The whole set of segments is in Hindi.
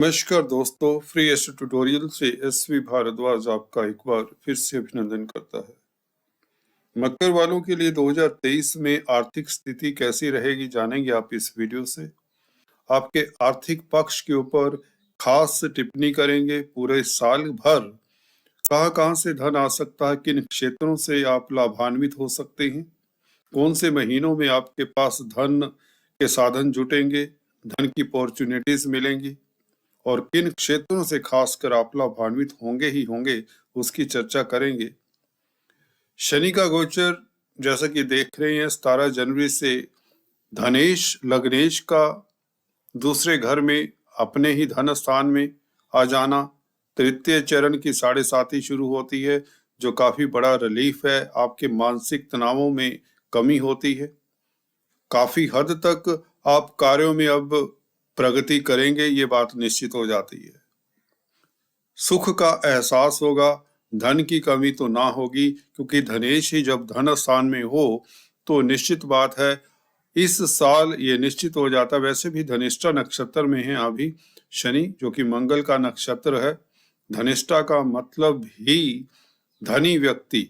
नमस्कार दोस्तों, फ्री एस्ट्रो ट्यूटोरियल से एसवी भारद्वाज आपका एक बार फिर से अभिनंदन करता है। मकर वालों के लिए 2023 में आर्थिक स्थिति कैसी रहेगी जानेंगे आप इस वीडियो से। आपके आर्थिक पक्ष के ऊपर खास टिप्पणी करेंगे। पूरे साल भर कहां-कहां से धन आ सकता है, किन क्षेत्रों से आप लाभान्वित हो सकते हैं, कौन से महीनों में आपके पास धन के साधन जुटेंगे, धन की अपॉर्चुनिटीज मिलेंगी और किन क्षेत्रों से खासकर आप लाभान्वित होंगे ही होंगे, उसकी चर्चा करेंगे। शनि का गोचर जैसा कि देख रहे हैं 17 जनवरी से धनेश लग्नेश का दूसरे घर में अपने ही धन स्थान में आ जाना, तृतीय चरण की 7.5 शुरू होती है, जो काफी बड़ा रिलीफ है। आपके मानसिक तनावों में कमी होती है। काफी हद तक आप कार्यों में अब प्रगति करेंगे, ये बात निश्चित हो जाती है। सुख का एहसास होगा, धन की कमी तो ना होगी, क्योंकि धनेश ही जब धन स्थान में हो तो निश्चित बात है इस साल ये निश्चित हो जाता। वैसे भी धनिष्ठा नक्षत्र में है अभी शनि, जो कि मंगल का नक्षत्र है। धनिष्ठा का मतलब ही धनी व्यक्ति,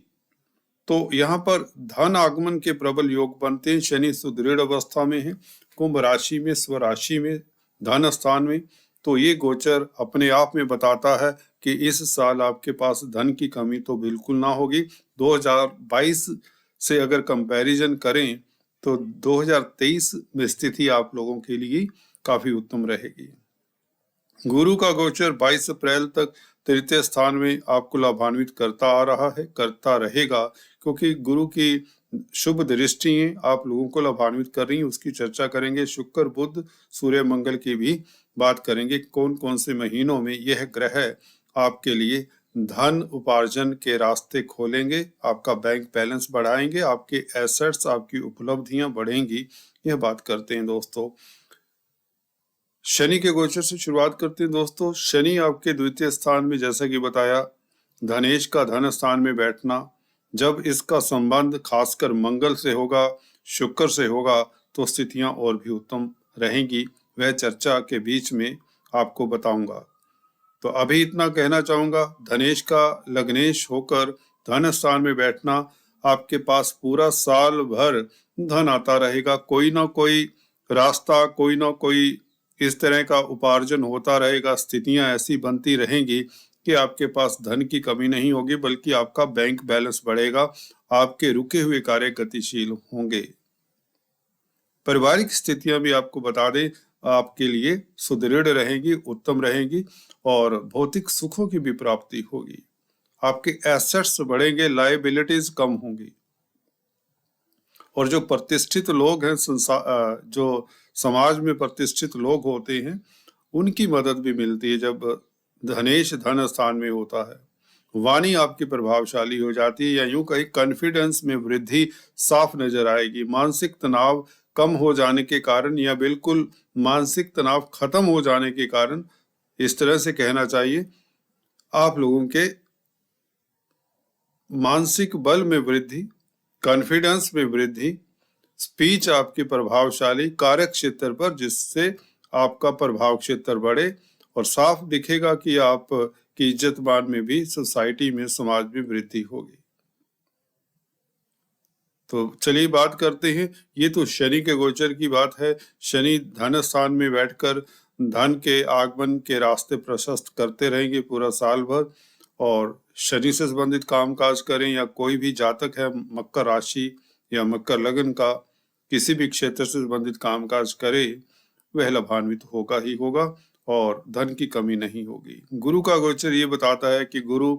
तो यहाँ पर धन आगमन के प्रबल योग बनते हैं। शनि सुदृढ़ अवस्था में है, कुंभ राशि में, स्वराशि में, धन स्थान में। तो ये गोचर अपने आप में बताता है कि इस साल आपके पास धन की कमी तो बिल्कुल ना होगी। 2022 से अगर कंपैरिजन करें तो 2023 में स्थिति आप लोगों के लिए काफी उत्तम रहेगी। गुरु का गोचर 22 अप्रैल तक तृतीय स्थान में आपको लाभान्वित करता आ रहा है, करता रहेगा, क्योंकि गुरु की शुभ दृष्टियां आप लोगों को लाभान्वित कर रही हैं। उसकी चर्चा करेंगे। शुक्र बुध सूर्य मंगल की भी बात करेंगे, कौन कौन से महीनों में यह ग्रह आपके लिए धन उपार्जन के रास्ते खोलेंगे, आपका बैंक बैलेंस बढ़ाएंगे, आपके एसेट्स, आपकी उपलब्धियां बढ़ेंगी। यह बात करते हैं दोस्तों। शनि के गोचर से शुरुआत करते हैं दोस्तों। शनि आपके द्वितीय स्थान में, जैसा कि बताया, धनेश का धन स्थान में बैठना, जब इसका संबंध खासकर मंगल से होगा, शुक्र से होगा, तो स्थितियां और भी उत्तम रहेंगी। वह चर्चा के बीच में आपको बताऊंगा। तो अभी इतना कहना चाहूंगा, धनेश का लग्नेश होकर धन स्थान में बैठना, आपके पास पूरा साल भर धन आता रहेगा। कोई ना कोई रास्ता, कोई ना कोई इस तरह का उपार्जन होता रहेगा। स्थितियां ऐसी बनती रहेंगी कि आपके पास धन की कमी नहीं होगी, बल्कि आपका बैंक बैलेंस बढ़ेगा, आपके रुके हुए कार्य गतिशील होंगे। पारिवारिक स्थितियां भी आपको बता दें, आपके लिए सुदृढ़ रहेंगी, उत्तम रहेंगी और भौतिक सुखों की भी प्राप्ति होगी। आपके एसेट्स बढ़ेंगे, लायबिलिटीज कम होंगी और जो प्रतिष्ठित लोग हैं, जो समाज में प्रतिष्ठित लोग होते हैं, उनकी मदद भी मिलती है जब धनेश धन स्थान में होता है। वाणी आपकी प्रभावशाली हो जाती है, या यूं कहीं कॉन्फिडेंस में वृद्धि साफ नजर आएगी। मानसिक तनाव कम हो जाने के कारण, या बिल्कुल मानसिक तनाव खत्म हो जाने के कारण, इस तरह से कहना चाहिए, आप लोगों के मानसिक बल में वृद्धि, कॉन्फिडेंस में वृद्धि, स्पीच आपकी प्रभावशाली कार्य क्षेत्र पर, जिससे आपका प्रभाव क्षेत्र बढ़े और साफ दिखेगा कि आप की इज्जत मान में भी, सोसाइटी में, समाज में वृद्धि होगी। तो चलिए बात करते हैं। ये तो शनि के गोचर की बात है। शनि धन स्थान में बैठकर धन के आगमन के रास्ते प्रशस्त करते रहेंगे पूरा साल भर। और शनि से संबंधित कामकाज करें, या कोई भी जातक है मकर राशि या मकर लग्न का, किसी भी क्षेत्र से संबंधित कामकाज करे, वह लाभान्वित होगा ही होगा और धन की कमी नहीं होगी। गुरु का गोचर ये बताता है कि गुरु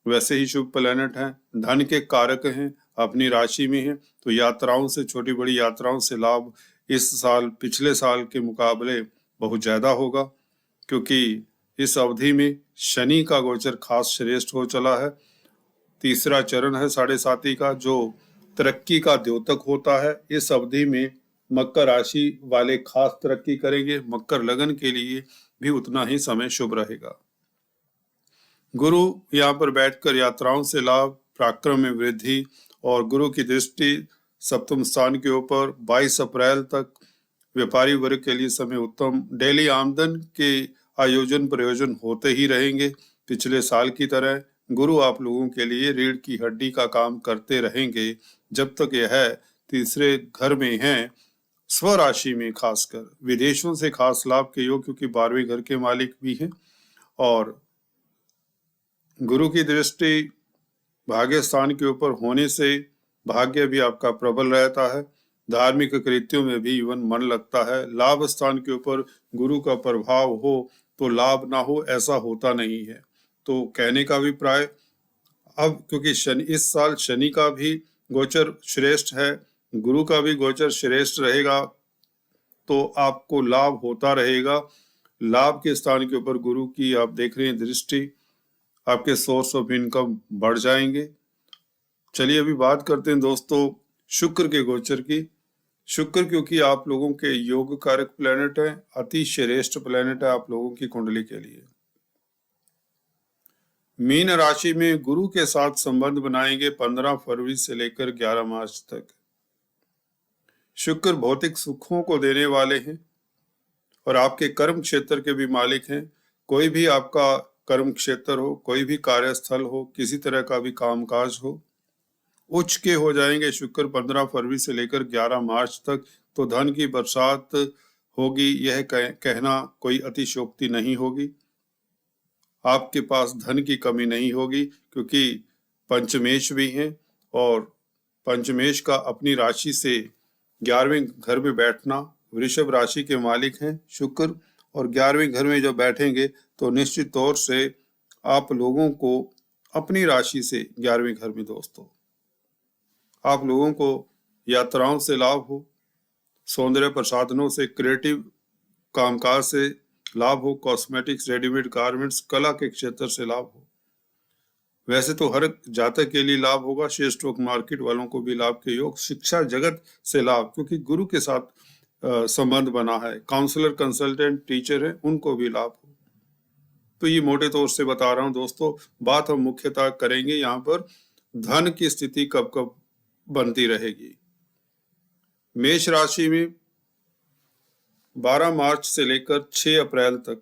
वैसे ही शुभ प्लैनेट हैं, धन के कारक हैं, अपनी राशि में है, तो यात्राओं से, छोटी बड़ी यात्राओं से लाभ इस साल पिछले साल के मुकाबले बहुत ज्यादा होगा, क्योंकि इस अवधि में शनि का गोचर खास श्रेष्ठ हो चला है। तीसरा चरण है 7.5 का, जो तरक्की का द्योतक होता है। इस अवधि में मकर राशि वाले खास तरक्की करेंगे। मकर लगन के लिए भी उतना ही समय शुभ रहेगा। गुरु यहाँ पर बैठकर यात्राओं से लाभ, पराक्रम में वृद्धि और गुरु की दृष्टि सप्तम स्थान के ऊपर 22 अप्रैल तक व्यापारी वर्ग के लिए समय उत्तम। डेली आमदन के आयोजन प्रयोजन होते ही रहेंगे। पिछले साल की तरह गुरु आप लोगों के लिए रीढ़ की हड्डी का काम करते रहेंगे जब तक यह तीसरे घर में है। स्वराशि में खासकर विदेशों से खास लाभ के योग, क्योंकि 12वें घर के मालिक भी हैं और गुरु की दृष्टि भाग्य स्थान के ऊपर होने से भाग्य भी आपका प्रबल रहता है। धार्मिक कृत्यों में भी इवन मन लगता है। लाभ स्थान के ऊपर गुरु का प्रभाव हो तो लाभ ना हो, ऐसा होता नहीं है। तो कहने का अभिप्राय, अब क्योंकि शनि इस साल शनि का भी गोचर श्रेष्ठ है, गुरु का भी गोचर श्रेष्ठ रहेगा, तो आपको लाभ होता रहेगा। लाभ के स्थान के ऊपर गुरु की आप देख रहे हैं दृष्टि, आपके सोर्स ऑफ इनकम बढ़ जाएंगे। चलिए अभी बात करते हैं दोस्तों शुक्र के गोचर की। शुक्र क्योंकि आप लोगों के योग कारक प्लेनेट है, अति श्रेष्ठ प्लेनेट है आप लोगों की कुंडली के लिए। मीन राशि में गुरु के साथ संबंध बनाएंगे 15 फरवरी से लेकर 11 मार्च तक। शुक्र भौतिक सुखों को देने वाले हैं और आपके कर्म क्षेत्र के भी मालिक हैं। कोई भी आपका कर्म क्षेत्र हो, कोई भी कार्यस्थल हो, किसी तरह का भी कामकाज हो, उच्च के हो जाएंगे शुक्र 15 फरवरी से लेकर 11 मार्च तक। तो धन की बरसात होगी, यह कहना कोई अतिशयोक्ति नहीं होगी। आपके पास धन की कमी नहीं होगी, क्योंकि पंचमेश भी हैं और पंचमेश का अपनी राशि से 11वें घर में बैठना, वृषभ राशि के मालिक हैं शुक्र, और 11वें घर में जब बैठेंगे तो निश्चित तौर से आप लोगों को अपनी राशि से 11वें घर में दोस्तों आप लोगों को यात्राओं से लाभ हो, सौंदर्य प्रसाधनों से, क्रिएटिव कामकाज से लाभ हो, कॉस्मेटिक्स, रेडीमेड गारमेंट्स, कला के क्षेत्र से लाभ हो। वैसे तो हर जातक के लिए लाभ होगा, शेयर स्टॉक मार्केट वालों को भी लाभ के योग, शिक्षा जगत से लाभ क्योंकि गुरु के साथ संबंध बना है, काउंसलर, कंसल्टेंट, टीचर है, उनको भी लाभ हो। तो ये मोटे तौर से बता रहा हूं दोस्तों। बात हम मुख्यतः करेंगे यहाँ पर धन की स्थिति कब कब बनती रहेगी। मेष राशि में 12 मार्च से लेकर 6 अप्रैल तक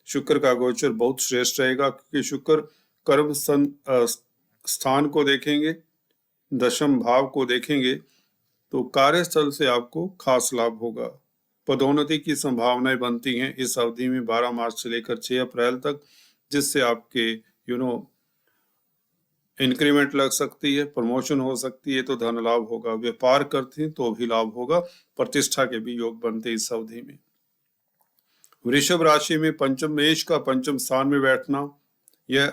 शुक्र का गोचर बहुत श्रेष्ठ रहेगा, क्योंकि शुक्र कर्म स्थान को देखेंगे, दशम भाव को देखेंगे, तो कार्यस्थल से आपको खास लाभ होगा। पदोन्नति की संभावनाएं बनती हैं इस अवधि में 12 मार्च से लेकर 6 अप्रैल तक, जिससे आपके इंक्रीमेंट लग सकती है, प्रमोशन हो सकती है, तो धन लाभ होगा। व्यापार करते हैं तो भी लाभ होगा, प्रतिष्ठा के भी योग बनते इस अवधि में। वृषभ राशि में पंचम मेष का पंचम स्थान में बैठना यह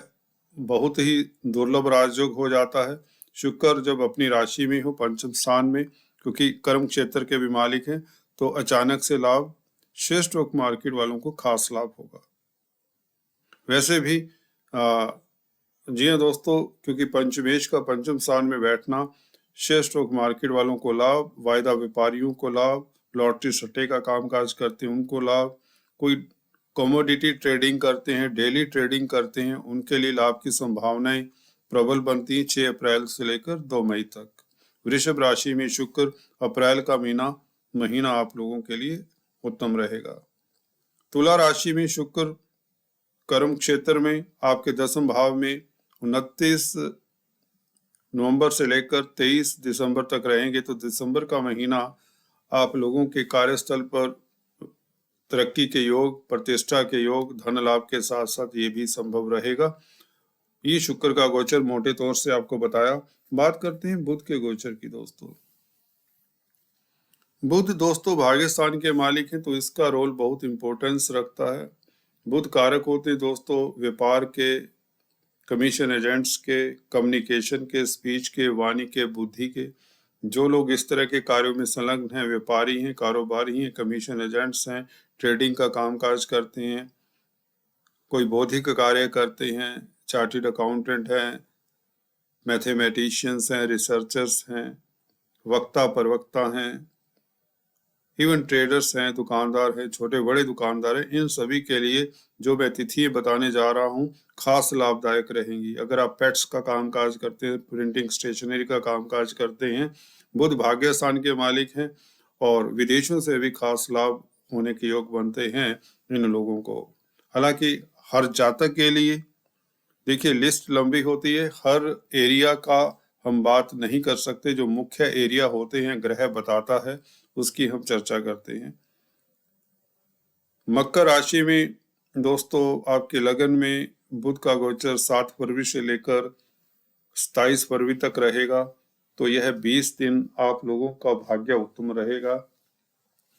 बहुत ही दुर्लभ राजयोग हो जाता है। शुक्र जब अपनी राशि में हो पंचम स्थान में, क्योंकि कर्म क्षेत्र के भी मालिक हैं, तो अचानक से लाभ, शेयर स्टॉक मार्केट वालों को खास लाभ होगा। वैसे भी जी हाँ दोस्तों, क्योंकि पंचमेश का पंचम स्थान में बैठना शेयर स्टॉक मार्केट वालों को लाभ, वायदा व्यापारियों को लाभ, लॉटरी सट्टे का कामकाज करते हैं उनको लाभ, कोई कमोडिटी ट्रेडिंग करते हैं, डेली ट्रेडिंग करते हैं, उनके लिए लाभ की संभावनाएं प्रबल बनती हैं 6 अप्रैल से लेकर 2 मई तक। वृषभ राशि में शुक्र अप्रैल का महीना आप लोगों के लिए उत्तम रहेगा। तुला राशि में शुक्र कर्म क्षेत्र में आपके दसम भाव में 29 नवंबर से लेकर 23 दिसंबर तक रहेंगे। तो दिसंबर का महीना आप लोगों के कार्यस्थल पर तरक्की के योग, प्रतिष्ठा के योग, धन लाभ के साथ साथ ये भी संभव रहेगा। ये शुक्र का गोचर मोटे तौर से आपको बताया। बात करते हैं बुध के गोचर की दोस्तों। बुध दोस्तों भाग्यस्थान के मालिक हैं, तो इसका रोल बहुत इंपॉर्टेंस रखता है। बुध कारक होते हैं दोस्तों व्यापार के, कमीशन एजेंट्स के, कम्युनिकेशन के, स्पीच के, वाणी के, बुद्धि के। जो लोग इस तरह के कार्यों में संलग्न हैं, व्यापारी हैं, कारोबारी हैं, कमीशन एजेंट्स हैं, ट्रेडिंग का कामकाज करते हैं, कोई बौद्धिक कार्य करते हैं, चार्टर्ड अकाउंटेंट हैं, मैथमेटिशियंस हैं, रिसर्चर्स हैं, वक्ता प्रवक्ता हैं, इवन ट्रेडर्स हैं, दुकानदार हैं, छोटे बड़े दुकानदार हैं, इन सभी के लिए जो मैं तिथि बताने जा रहा हूँ खास लाभदायक रहेंगी। अगर आप पेट्स का कामकाज करते हैं, प्रिंटिंग स्टेशनरी का कामकाज करते हैं, बुध भाग्य स्थान के मालिक हैं और विदेशों से भी खास लाभ होने के योग बनते हैं इन लोगों को। हालांकि हर जातक के लिए देखिए लिस्ट लंबी होती है, हर एरिया का हम बात नहीं कर सकते। जो मुख्य एरिया होते हैं ग्रह बताता है, उसकी हम चर्चा करते हैं। मकर राशि में दोस्तों आपके लगन में बुध का गोचर 7 फरवरी से लेकर 27 फरवरी तक रहेगा। तो यह 20 दिन आप लोगों का भाग्य उत्तम रहेगा।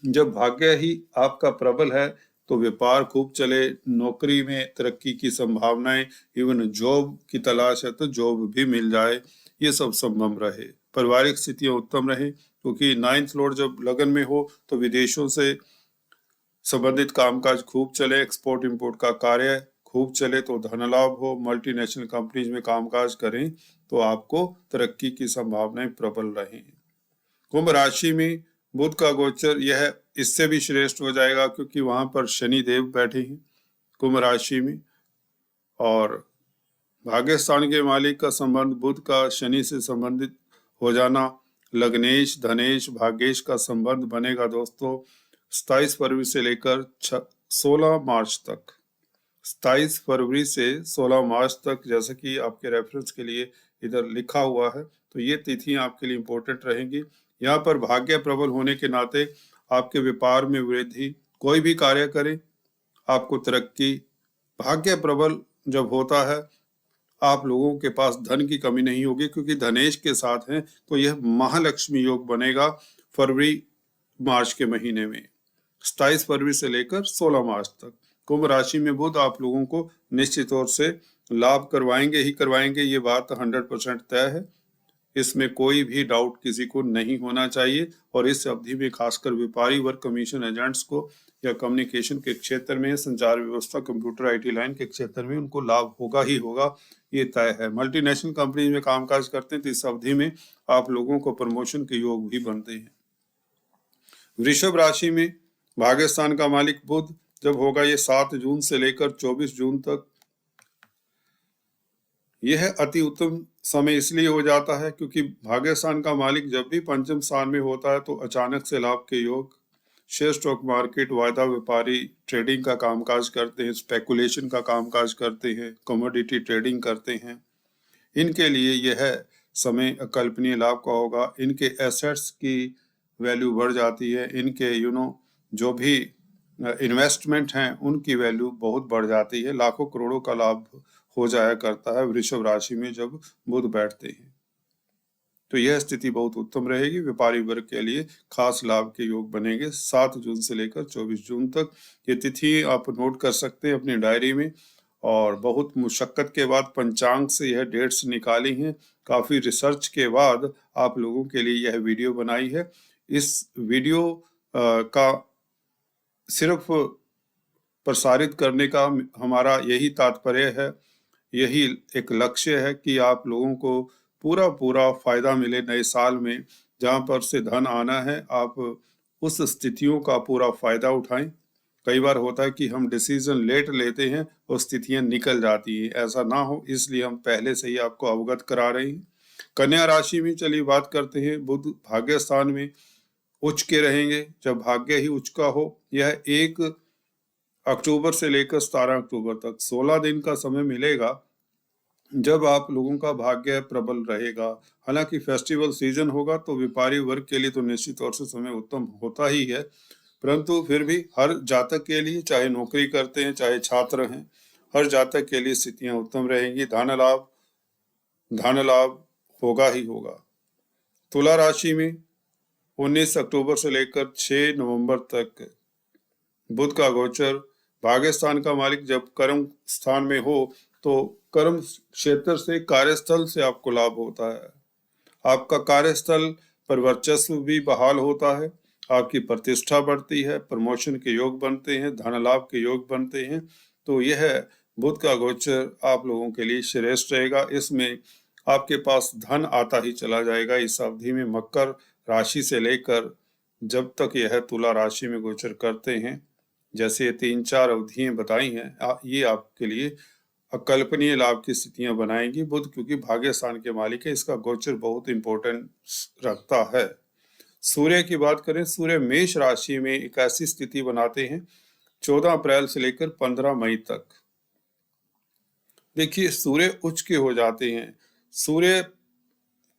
जब भाग्य ही आपका प्रबल है तो व्यापार खूब चले, नौकरी में तरक्की की संभावनाएं, इवन जॉब की तलाश है तो जॉब भी मिल जाए, ये सब संभव रहे। पारिवारिक स्थितियां उत्तम रहे, क्योंकि 9th लॉर्ड जब लगन में हो तो विदेशों से संबंधित कामकाज खूब चले, एक्सपोर्ट इंपोर्ट का कार्य खूब चले तो धन लाभ हो, मल्टीनेशनल कंपनीज में कामकाज करें तो आपको तरक्की की संभावनाएं प्रबल रहें। कुंभ राशि में बुध का गोचर यह इससे भी श्रेष्ठ हो जाएगा, क्योंकि वहां पर शनि देव बैठे हैं कुंभ राशि में, और भाग्यस्थान के मालिक का संबंध बुध का शनि से संबंधित हो जाना, लग्नेश धनेश भाग्येश का संबंध बनेगा दोस्तों 27 फरवरी से लेकर 16 मार्च तक। 27 फरवरी से 16 मार्च तक, जैसे कि आपके रेफरेंस के लिए इधर लिखा हुआ है, तो ये तिथियां आपके लिए इंपॉर्टेंट रहेंगी। यहाँ पर भाग्य प्रबल होने के नाते आपके व्यापार में वृद्धि, कोई भी कार्य करें आपको तरक्की। भाग्य प्रबल जब होता है आप लोगों के पास धन की कमी नहीं होगी, क्योंकि धनेश के साथ हैं तो यह महालक्ष्मी योग बनेगा फरवरी मार्च के महीने में, 27 फरवरी से लेकर 16 मार्च तक। कुंभ राशि में बुध आप लोगों को निश्चित तौर से लाभ करवाएंगे ही करवाएंगे, ये बात 100% तय है, इसमें कोई भी डाउट किसी को नहीं होना चाहिए। और इस अवधि में खासकर व्यापारी वर्ग, कमीशन एजेंट्स को या कम्युनिकेशन के क्षेत्र में, संचार व्यवस्था, कंप्यूटर आईटी लाइन के क्षेत्र में उनको लाभ होगा ही होगा, ये तय है। मल्टीनेशनल कंपनी में कामकाज करते हैं तो इस अवधि में आप लोगों को प्रमोशन के योग भी बनते हैं। वृषभ राशि में भाग्यस्थान का मालिक बुध जब होगा ये 7 जून से लेकर 24 जून तक, यह अति उत्तम समय इसलिए हो जाता है क्योंकि भाग्यस्थान का मालिक जब भी पंचम स्थान में होता है तो अचानक से लाभ के योग, शेयर स्टॉक मार्केट, वायदा व्यापारी, ट्रेडिंग का कामकाज करते हैं, स्पेकुलेशन का कामकाज करते हैं, कमोडिटी ट्रेडिंग करते हैं, इनके लिए यह समय अकल्पनीय लाभ का होगा। इनके एसेट्स की वैल्यू बढ़ जाती है, इनके जो भी इन्वेस्टमेंट हैं उनकी वैल्यू बहुत बढ़ जाती है, लाखों करोड़ों का लाभ हो जाया करता है वृषभ राशि में जब बुध बैठते हैं। तो यह स्थिति बहुत उत्तम रहेगी, व्यापारी वर्ग के लिए खास लाभ के योग बनेंगे 7 जून से लेकर 24 जून तक। ये तिथि आप नोट कर सकते हैं अपनी डायरी में, और बहुत मुशक्कत के बाद पंचांग से यह डेट्स निकाली हैं, काफी रिसर्च के बाद आप लोगों के लिए यह वीडियो बनाई है। इस वीडियो का सिर्फ प्रसारित करने का हमारा यही तात्पर्य है, यही एक लक्ष्य है कि आप लोगों को पूरा फायदा मिले नए साल में। जहां पर से धन आना है आप उस स्थितियों का पूरा फायदा उठाएं। कई बार होता है कि हम डिसीजन लेट लेते हैं और स्थितियां निकल जाती हैं, ऐसा ना हो इसलिए हम पहले से ही आपको अवगत करा रहे हैं। कन्या राशि में चलिए बात करते हैं। बुध भाग्य स्थान में उच्च के रहेंगे, जब भाग्य ही उच्च का हो। यह 1 अक्टूबर से लेकर 17 अक्टूबर तक 16 दिन का समय मिलेगा जब आप लोगों का भाग्य प्रबल रहेगा। हालांकि फेस्टिवल सीजन होगा तो व्यापारी वर्ग के लिए तो निश्चित तौर से समय उत्तम होता ही है, परंतु फिर भी हर जातक के लिए, चाहे नौकरी करते हैं चाहे छात्र हैं, हर जातक के लिए स्थितियां उत्तम रहेंगी। धन लाभ होगा ही होगा। तुला राशि में 19 अक्टूबर से लेकर 6 नवंबर तक बुध का गोचर, भाग्यस्थान का मालिक जब कर्म स्थान में हो तो कर्म क्षेत्र से, कार्यस्थल से आपको लाभ होता है। आपका कार्यस्थल पर वर्चस्व भी बहाल होता है, आपकी प्रतिष्ठा बढ़ती है, प्रमोशन के योग बनते हैं, धन लाभ के योग बनते हैं। तो यह बुध का गोचर आप लोगों के लिए श्रेष्ठ रहेगा। इसमें आपके पास धन आता ही चला जाएगा इस अवधि में। मकर राशि से लेकर जब तक यह तुला राशि में गोचर करते हैं, जैसे ये 3-4 अवधियां बताई हैं, ये आपके लिए अकल्पनीय लाभ की स्थितियां बनाएंगी बुध, क्योंकि भाग्य स्थान के मालिक है, इसका गोचर बहुत इंपॉर्टेंट रखता है। सूर्य की बात करें, सूर्य मेष राशि में एक ऐसी स्थिति बनाते हैं 14 अप्रैल से लेकर 15 मई तक। देखिए, सूर्य उच्च के हो जाते हैं। सूर्य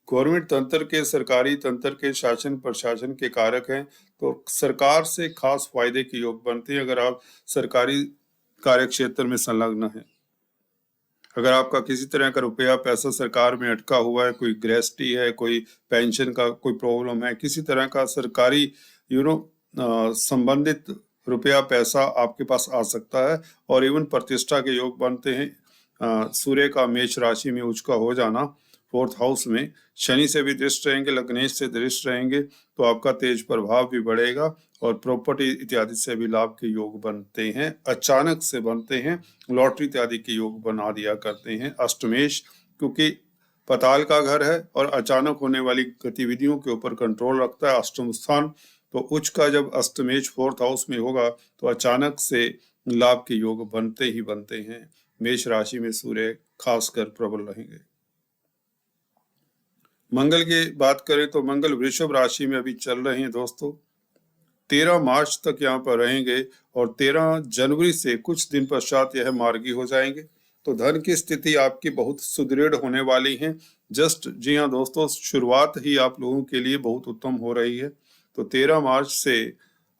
गवर्नमेंट तंत्र के, सरकारी तंत्र के, शासन प्रशासन के कारक हैं, तो सरकार से खास फायदे के योग बनते हैं अगर आप सरकारी कार्य क्षेत्र में संलग्न हैं। अगर आपका किसी तरह का रुपया पैसा सरकार में अटका हुआ है, कोई ग्रेस्टी है, कोई पेंशन का कोई प्रॉब्लम है, किसी तरह का सरकारी संबंधित रुपया पैसा आपके पास आ सकता है। और इवन प्रतिष्ठा के योग बनते हैं। सूर्य का मेष राशि में उच्च का हो जाना, 4th हाउस में शनि से भी दृष्ट रहेंगे, लग्नेश से दृष्ट रहेंगे, तो आपका तेज प्रभाव भी बढ़ेगा और प्रॉपर्टी इत्यादि से भी लाभ के योग बनते हैं, अचानक से बनते हैं। लॉटरी इत्यादि के योग बना दिया करते हैं अष्टमेश, क्योंकि पताल का घर है और अचानक होने वाली गतिविधियों के ऊपर कंट्रोल रखता है अष्टम स्थान। तो उच्च का जब अष्टमेश 4th हाउस में होगा तो अचानक से लाभ के योग बनते ही बनते हैं। मेष राशि में सूर्य खासकर प्रबल रहेंगे। मंगल की बात करें तो मंगल वृषभ राशि में अभी चल रहे हैं दोस्तों। 13 मार्च तक यहाँ पर रहेंगे और 13 जनवरी से कुछ दिन पश्चात यह मार्गी हो जाएंगे। तो धन की स्थिति आपकी बहुत सुदृढ़ होने वाली है। जी हाँ दोस्तों, शुरुआत ही आप लोगों के लिए बहुत उत्तम हो रही है। तो 13 मार्च से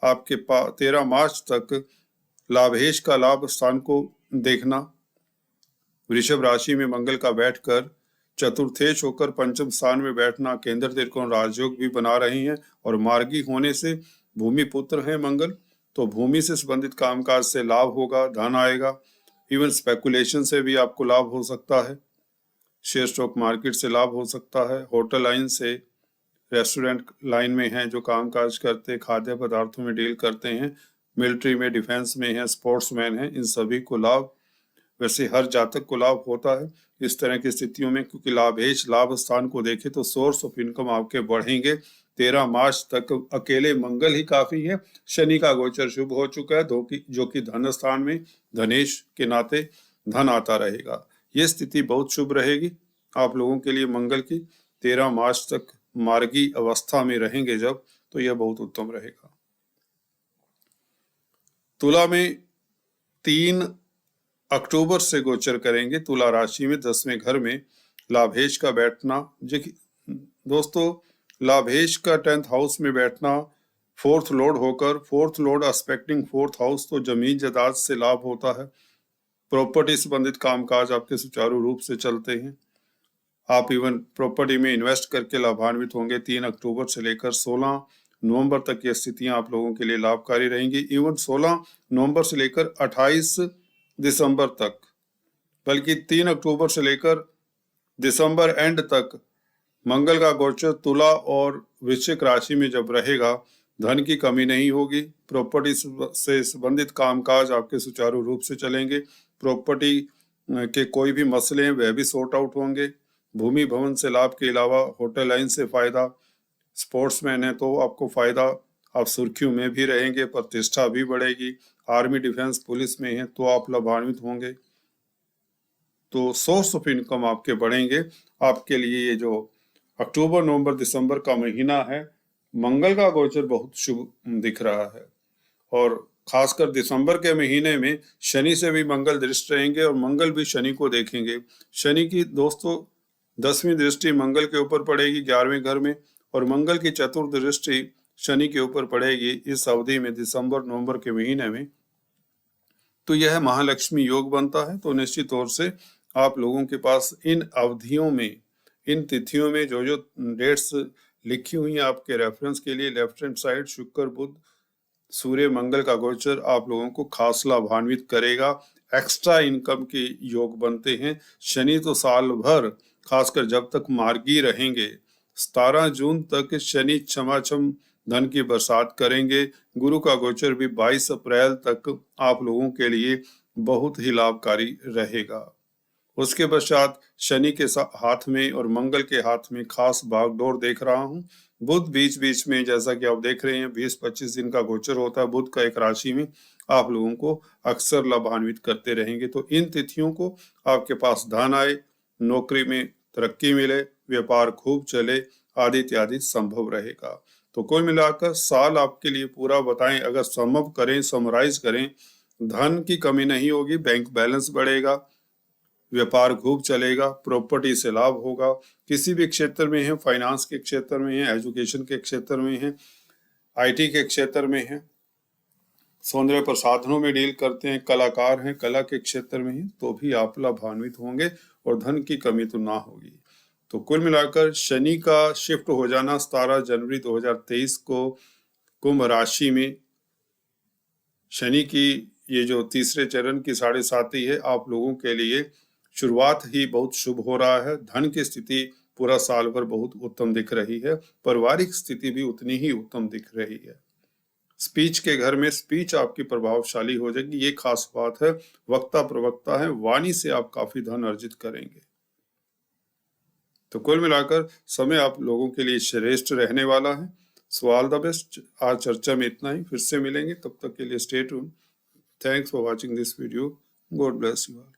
13 मार्च तक लाभेश का लाभ स्थान को देखना। वृषभ राशि में मंगल का बैठकर चतुर्थेश होकर पंचम स्थान में बैठना केंद्र त्रिकोण राजयोग भी बना रही हैं और मार्गी होने से भूमि पुत्र है मंगल, तो भूमि से संबंधित कामकाज से लाभ होगा, धन आएगा। इवन स्पेकुलेशन से भी आपको लाभ हो सकता है, शेयर स्टॉक मार्केट से लाभ हो सकता है, होटल लाइन से, रेस्टोरेंट लाइन में हैं जो कामकाज करते, खाद्य पदार्थों में डील करते हैं, मिलिट्री में, डिफेंस में हैं, स्पोर्ट्समैन हैं, इन सभी को लाभ, वैसे हर जातक को लाभ होता है इस तरह की स्थितियों में, क्योंकि लाभेश लाभ स्थान को देखे तो सोर्स ऑफ इनकम आपके बढ़ेंगे। 13 मार्च तक अकेले मंगल ही काफी है। शनि का गोचर शुभ हो चुका है जो कि धन स्थान में धनेश के नाते धन आता रहेगा। ये स्थिति बहुत शुभ रहेगी आप लोगों के लिए मंगल की। 13 मार्च तक मार्गी अवस्था में रहेंगे जब, तो यह बहुत उत्तम रहेगा। तुला में 3 अक्टूबर से गोचर करेंगे, तुला राशि में 10वें घर में लाभेश का बैठना। दोस्तों, लाभेश का 10th हाउस में बैठना 4th लॉर्ड होकर, 4th Lord expecting 4th house, तो जमीन जायदाद से लाभ होता है। प्रॉपर्टी संबंधित कामकाज आपके सुचारू रूप से चलते हैं। आप इवन प्रॉपर्टी में इन्वेस्ट करके लाभान्वित होंगे। 3 अक्टूबर से लेकर 16 नवंबर तक ये स्थितियां आप लोगों के लिए लाभकारी रहेंगी। इवन 16 नवंबर से लेकर 28 दिसंबर तक, बल्कि 3 अक्टूबर से लेकर दिसंबर एंड तक मंगल का गोचर तुला और वृश्चिक राशि में जब रहेगा, धन की कमी नहीं होगी। प्रॉपर्टी से संबंधित कामकाज आपके सुचारू रूप से चलेंगे। प्रॉपर्टी के कोई भी मसले हैं वह भी सॉर्ट आउट होंगे। भूमि भवन से लाभ के अलावा होटल लाइन से फायदा, स्पोर्ट्समैन है तो आपको फायदा, आप सुर्खियों में भी रहेंगे, प्रतिष्ठा भी बढ़ेगी। आर्मी डिफेंस पुलिस में है तो आप लाभान्वित होंगे। तो सोर्स ऑफ इनकम आपके बढ़ेंगे। आपके लिए ये जो अक्टूबर नवंबर दिसंबर का महीना है, मंगल का गोचर बहुत शुभ दिख रहा है। और खासकर दिसंबर के महीने में शनि से भी मंगल दृष्ट रहेंगे और मंगल भी शनि को देखेंगे। शनि की दोस्तों 10वीं दृष्टि मंगल के ऊपर पड़ेगी 11वें घर में, और मंगल की चतुर्थ दृष्टि शनि के ऊपर पड़ेगी इस अवधि में, दिसंबर नवंबर के महीने में। तो यह महालक्ष्मी योग बनता है। तो निश्चित तौर से आप लोगों के पास इन अवधियों में, इन तिथियों में जो जो डेट्स लिखी हुई हैं आपके रेफरेंस के लिए, लेफ्ट हैंड साइड शुक्र बुध सूर्य मंगल का गोचर आप लोगों को खास लाभान्वित करेगा। एक्स्ट्रा इनकम के योग बनते हैं। शनि तो साल भर, खासकर जब तक मार्गी रहेंगे, 17 जून तक शनि छमाछम धन की बरसात करेंगे। गुरु का गोचर भी 22 अप्रैल तक आप लोगों के लिए बहुत ही लाभकारी रहेगा। उसके पश्चात शनि के हाथ में और मंगल के हाथ में खास बागडोर देख रहा हूं। बुध बीच बीच में, जैसा कि आप देख रहे हैं, 20-25 दिन का गोचर होता है बुध का एक राशि में, आप लोगों को अक्सर लाभान्वित करते रहेंगे। तो इन तिथियों को आपके पास धन आए, नौकरी में तरक्की मिले, व्यापार खूब चले, आदि इत्यादि संभव रहेगा। तो कुल मिलाकर साल आपके लिए पूरा बताएं, अगर समराइज करें धन की कमी नहीं होगी, बैंक बैलेंस बढ़ेगा, व्यापार खूब चलेगा, प्रॉपर्टी से लाभ होगा। किसी भी क्षेत्र में है, फाइनेंस के क्षेत्र में है, एजुकेशन के क्षेत्र में है, IT के क्षेत्र में है, सौंदर्य प्रसाधनों में डील करते हैं, कलाकार हैं, कला के क्षेत्र में ही, तो भी आप लाभान्वित होंगे और धन की कमी तो ना होगी। तो कुल मिलाकर शनि का शिफ्ट हो जाना 17 जनवरी 2023 को कुंभ राशि में, शनि की ये जो तीसरे चरण की 7.5 है, आप लोगों के लिए शुरुआत ही बहुत शुभ हो रहा है। धन की स्थिति पूरा साल भर बहुत उत्तम दिख रही है, पारिवारिक स्थिति भी उतनी ही उत्तम दिख रही है। स्पीच के घर में स्पीच आपकी प्रभावशाली हो जाएगी, ये खास बात है। वक्ता प्रवक्ता है, वाणी से आप काफी धन अर्जित करेंगे। तो कुल मिलाकर समय आप लोगों के लिए श्रेष्ठ रहने वाला है। So all the best. आज चर्चा में इतना ही, फिर से मिलेंगे, तब तक के लिए stay tune. Thanks for watching this video. God bless you all.